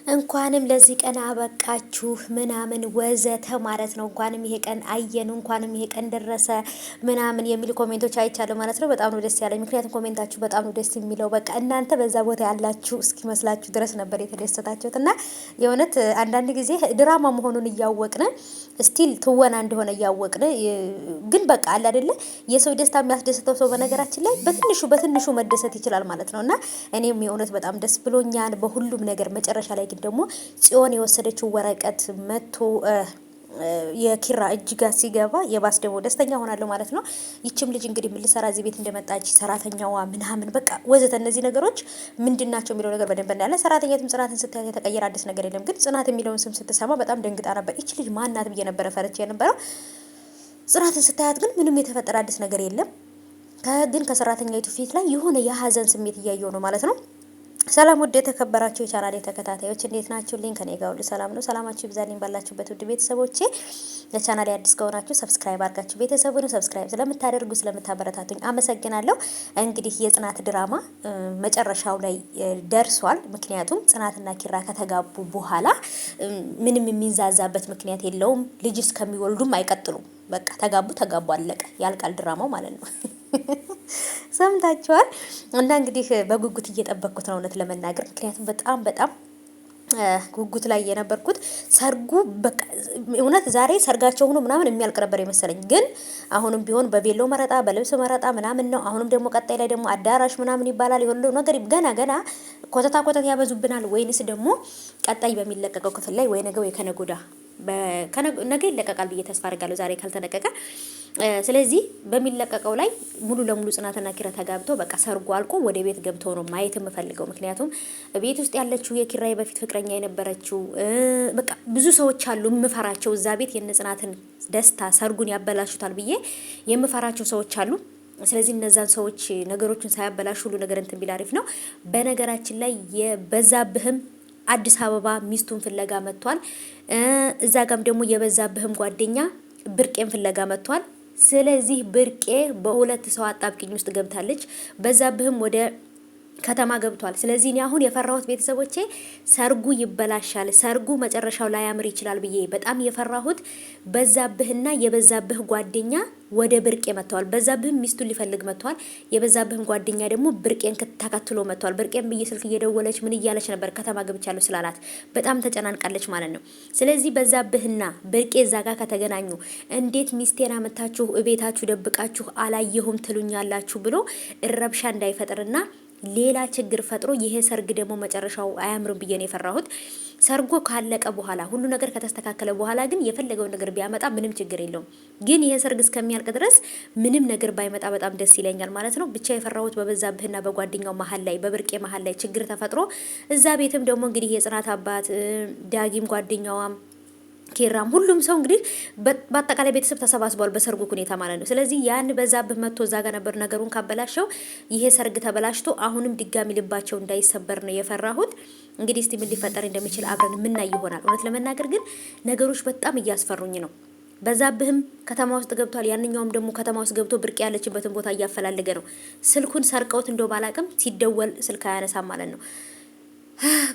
እንኳንም ለዚህ ቀን አበቃችሁ ምናምን ወዘተ ማለት ነው። እንኳንም ይሄ ቀን አየን፣ እንኳንም ይሄ ቀን ደረሰ ምናምን የሚሉ ኮሜንቶች አይቻለሁ ማለት ነው። በጣም ነው ደስ ያለኝ፣ ምክንያቱም ኮሜንታችሁ በጣም ነው ደስ የሚለው። በቃ እናንተ በዛ ቦታ ያላችሁ እስኪመስላችሁ ድረስ ነበር የተደሰታችሁት። እና የእውነት አንዳንድ ጊዜ ድራማ መሆኑን እያወቅን ስቲል ትወና እንደሆነ እያወቅን ግን በቃ አለ አይደለ የሰው ደስታ የሚያስደስተው ሰው በነገራችን ላይ በትንሹ መደሰት ይችላል ማለት ነው። እና እኔም የእውነት በጣም ደስ ብሎኛል በሁሉም ነገር። መጨረሻ ላይ ግን ደግሞ ጽዮን የወሰደችው ወረቀት መጥቶ የኪራ እጅ ጋር ሲገባ የባስ ደግሞ ደስተኛ ሆናለሁ ማለት ነው። ይችም ልጅ እንግዲህ ምን ልሰራ እዚህ ቤት እንደመጣች ሰራተኛዋ ምናምን በቃ ወዘተ እነዚህ ነገሮች ምንድን ናቸው የሚለው ነገር በደንብ እናያለን። ሰራተኛቱም ጽናትን ስታያት የተቀየረ አዲስ ነገር የለም። ግን ጽናት የሚለውን ስም ስትሰማ በጣም ደንግጣ ነበር። ይች ልጅ ማናት ብዬ ነበረ ፈርቼ የነበረው። ጽናትን ስታያት ግን ምንም የተፈጠረ አዲስ ነገር የለም። ግን ከሰራተኛይቱ ፊት ላይ የሆነ የሀዘን ስሜት እያየው ነው ማለት ነው። ሰላም ውድ የተከበራችሁ የቻናሌ ተከታታዮች እንዴት ናችሁልኝ? ከኔ ጋር ሁሉ ሰላም ነው። ሰላማችሁ ይብዛልኝ ባላችሁበት ውድ ቤተሰቦቼ። ለቻናሌ አዲስ ከሆናችሁ ሰብስክራይብ አድርጋችሁ ቤተሰቡን ሰብስክራይብ ስለምታደርጉ ስለምታበረታቱኝ አመሰግናለሁ። እንግዲህ የጽናት ድራማ መጨረሻው ላይ ደርሷል። ምክንያቱም ጽናትና ኪራ ከተጋቡ በኋላ ምንም የሚንዛዛበት ምክንያት የለውም። ልጅ እስከሚወልዱም አይቀጥሉም። በቃ ተጋቡ አለቀ። ያልቃል ድራማው ማለት ነው። ሰምታችኋል። እና እንግዲህ በጉጉት እየጠበቅኩት ነው እውነት ለመናገር ምክንያቱም በጣም ጉጉት ላይ የነበርኩት ሰርጉ በቃ እውነት ዛሬ ሰርጋቸው ሆኖ ምናምን የሚያልቅ ነበር የመሰለኝ። ግን አሁንም ቢሆን በቤሎ መረጣ በልብስ መረጣ ምናምን ነው። አሁንም ደግሞ ቀጣይ ላይ ደግሞ አዳራሽ ምናምን ይባላል። የሁሉ ነገር ገና ኮተት ያበዙብናል። ወይንስ ደግሞ ቀጣይ በሚለቀቀው ክፍል ላይ ወይ ነገ ወይ ከነገ ወዲያ ነገ ይለቀቃል ብዬ ተስፋ አድርጋለሁ ዛሬ ካልተለቀቀ። ስለዚህ በሚለቀቀው ላይ ሙሉ ለሙሉ ጽናትና ኪራ ተጋብተው በቃ ሰርጉ አልቆ ወደ ቤት ገብተው ነው ማየት የምፈልገው። ምክንያቱም ቤት ውስጥ ያለችው የኪራ በፊት ፍቅረኛ የነበረችው በቃ ብዙ ሰዎች አሉ የምፈራቸው እዛ ቤት የጽናትን ደስታ ሰርጉን ያበላሹታል ብዬ የምፈራቸው ሰዎች አሉ። ስለዚህ እነዛን ሰዎች ነገሮችን ሳያበላሹ ሁሉ ነገር እንትን ቢል አሪፍ ነው። በነገራችን ላይ የበዛብህም አዲስ አበባ ሚስቱን ፍለጋ መጥቷል። እዛ ጋም ደግሞ የበዛብህም ጓደኛ ብርቄን ፍለጋ መጥቷል። ስለዚህ ብርቄ በሁለት ሰው አጣብቂኝ ውስጥ ገብታለች። በዛብህም ወደ ከተማ ገብቷል። ስለዚህ እኔ አሁን የፈራሁት ቤተሰቦቼ ሰርጉ ይበላሻል፣ ሰርጉ መጨረሻው ላይ ያምር ይችላል ብዬ በጣም የፈራሁት በዛብህና የበዛብህ ጓደኛ ወደ ብርቄ መጥተዋል። በዛብህም ሚስቱን ሊፈልግ መጥቷል። የበዛብህም ጓደኛ ደግሞ ብርቄን ተከትሎ መጥቷል። ብርቄን ብዬ ስልክ እየደወለች ምን እያለች ነበር ከተማ ገብቻለሁ ስላላት በጣም ተጨናንቃለች ማለት ነው። ስለዚህ በዛብህና ብርቄ እዛ ጋር ከተገናኙ እንዴት ሚስቴን አመታችሁ እቤታችሁ ደብቃችሁ አላየሁም ትሉኛላችሁ ብሎ እረብሻ እንዳይፈጥርና ሌላ ችግር ፈጥሮ ይሄ ሰርግ ደግሞ መጨረሻው አያምርም ብዬ ነው የፈራሁት። ሰርጎ ካለቀ በኋላ ሁሉ ነገር ከተስተካከለ በኋላ ግን የፈለገው ነገር ቢያመጣ ምንም ችግር የለውም። ግን ይሄ ሰርግ እስከሚያልቅ ድረስ ምንም ነገር ባይመጣ በጣም ደስ ይለኛል ማለት ነው። ብቻ የፈራሁት በበዛብህና በጓደኛው መሀል ላይ በብርቄ መሀል ላይ ችግር ተፈጥሮ እዛ ቤትም ደግሞ እንግዲህ የጽናት አባት ዳጊም ጓደኛዋም ኪራም ሁሉም ሰው እንግዲህ በአጠቃላይ ቤተሰብ ተሰባስቧል በሰርጉ ሁኔታ ማለት ነው። ስለዚህ ያን በዛብህ መጥቶ እዛ ጋር ነበር ነገሩን ካበላሸው ይሄ ሰርግ ተበላሽቶ አሁንም ድጋሚ ልባቸው እንዳይሰበር ነው የፈራሁት። እንግዲህ እስቲ ምን ሊፈጠር እንደሚችል አብረን ምናይ ይሆናል። እውነት ለመናገር ግን ነገሮች በጣም እያስፈሩኝ ነው። በዛብህም ከተማ ውስጥ ገብቷል። ያንኛውም ደግሞ ከተማ ውስጥ ገብቶ ብርቅ ያለችበትን ቦታ እያፈላለገ ነው። ስልኩን ሰርቀውት እንደው ባላቅም ሲደወል ስልክ አያነሳም ማለት ነው።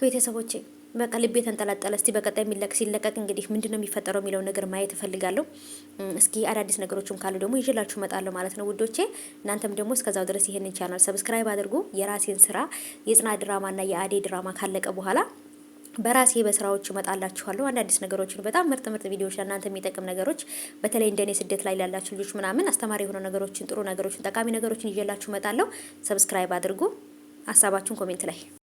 ቤተሰቦቼ በቃ ልቤ ተንጠለጠለ። እስቲ በቀጣይ ሲለቀቅ እንግዲህ ምንድነው የሚፈጠረው የሚለው ነገር ማየት እፈልጋለሁ። እስኪ አዳዲስ ነገሮችን ካሉ ደግሞ ይዤላችሁ እመጣለሁ ማለት ነው ውዶቼ። እናንተም ደግሞ እስከዛው ድረስ ይሄንን ቻናል ሰብስክራይብ አድርጉ። የራሴን ስራ የጽናት ድራማና የአዴ ድራማ ካለቀ በኋላ በራሴ በስራዎች እመጣላችኋለሁ። አዳዲስ ነገሮችን በጣም ምርጥ ቪዲዮዎች ለእናንተ የሚጠቅም ነገሮች በተለይ እንደኔ ስደት ላይ ላላችሁ ልጆች ምናምን አስተማሪ የሆነ ነገሮችን ጥሩ ነገሮችን ጠቃሚ ነገሮችን ይዤላችሁ እመጣለሁ። ሰብስክራይብ አድርጉ። ሀሳባችሁን ኮሜንት ላይ